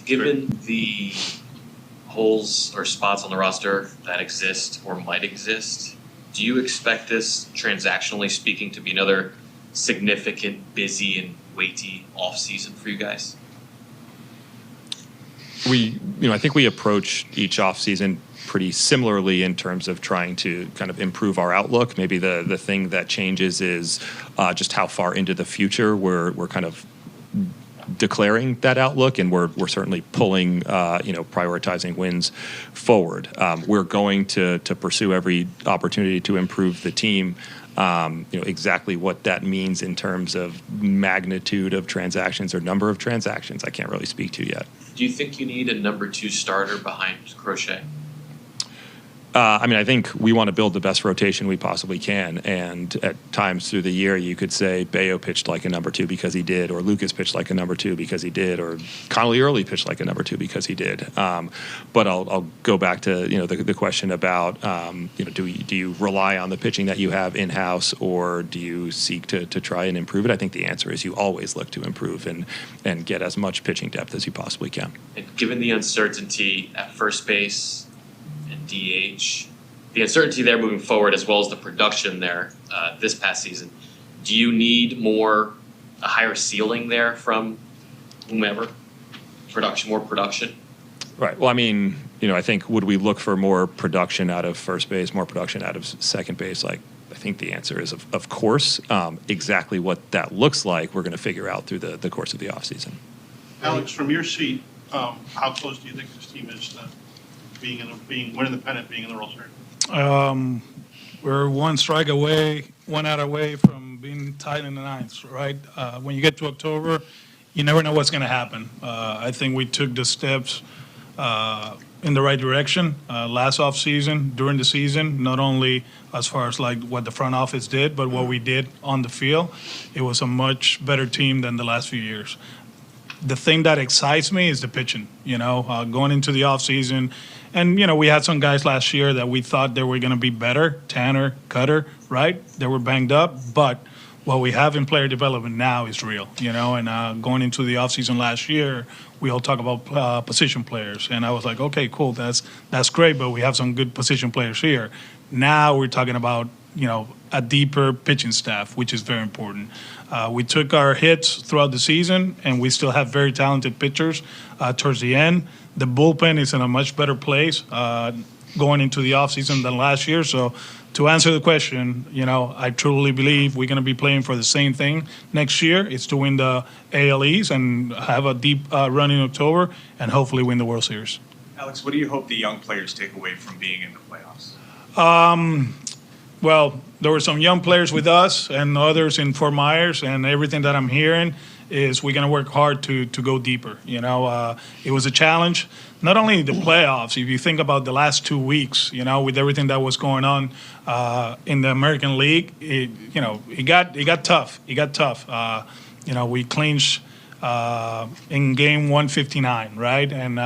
Given the holes or spots on the roster that exist or might exist, do you expect this, transactionally speaking, to be another significant, busy, and weighty offseason for you guys? I think we approach each offseason pretty similarly in terms of trying to kind of improve our outlook. Maybe the thing that changes is just how far into the future we're kind of declaring that outlook, and we're certainly pulling, prioritizing wins forward. We're going to pursue every opportunity to improve the team. Exactly what that means in terms of magnitude of transactions or number of transactions, I can't really speak to yet. Do you think you need a number 2 starter behind Crochet? I think we want to build the best rotation we possibly can, and at times through the year you could say Bayo pitched like a number 2 because he did, or Lucas pitched like a number 2 because he did, or Connolly Early pitched like a number 2 because he did. But I'll go back to the question about do you rely on the pitching that you have in house, or do you seek to try and improve it? I think the answer is you always look to improve and get as much pitching depth as you possibly can. And given the uncertainty at first base and DH, the uncertainty there moving forward, as well as the production there this past season, do you need a higher ceiling there from whomever? More production? Right. Well, I think would we look for more production out of first base, more production out of second base? I think the answer is of course. Exactly what that looks like, we're going to figure out through the course of the offseason. Alex, from your seat, how close do you think this team is to winning the pennant, being in the World Series? We're one out away from being tied in the ninth, right? When you get to October, you never know what's going to happen. I think we took the steps in the right direction last offseason, during the season, not only as far as what the front office did, but what we did on the field. It was a much better team than the last few years. The thing that excites me is the pitching, going into the offseason. And, we had some guys last year that we thought they were going to be better, Tanner, Cutter, right? They were banged up. But what we have in player development now is real, And going into the offseason last year, we all talk about position players. And I was like, okay, cool, that's great, but we have some good position players here. Now we're talking about, a deeper pitching staff, which is very important. We took our hits throughout the season, and we still have very talented pitchers towards the end. The bullpen is in a much better place going into the offseason than last year. So to answer the question, I truly believe we're going to be playing for the same thing next year. It's to win the AL East and have a deep run in October and hopefully win the World Series. Alex, what do you hope the young players take away from being in the playoffs? Well, there were some young players with us and others in Fort Myers, and everything that I'm hearing is we're going to work hard to go deeper. It was a challenge, not only in the playoffs. If you think about the last 2 weeks, with everything that was going on in the American League, it got tough. It got tough. We clinched in game 159, right? And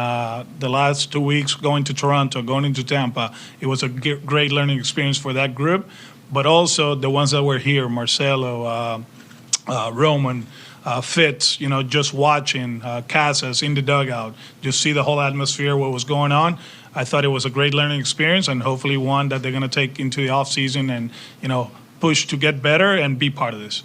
the last 2 weeks going to Toronto, going into Tampa, it was a great learning experience for that group. But also the ones that were here, Marcelo, Roman, Fitz, just watching Casas in the dugout, just see the whole atmosphere, what was going on. I thought it was a great learning experience, and hopefully one that they're going to take into the offseason and, push to get better and be part of this.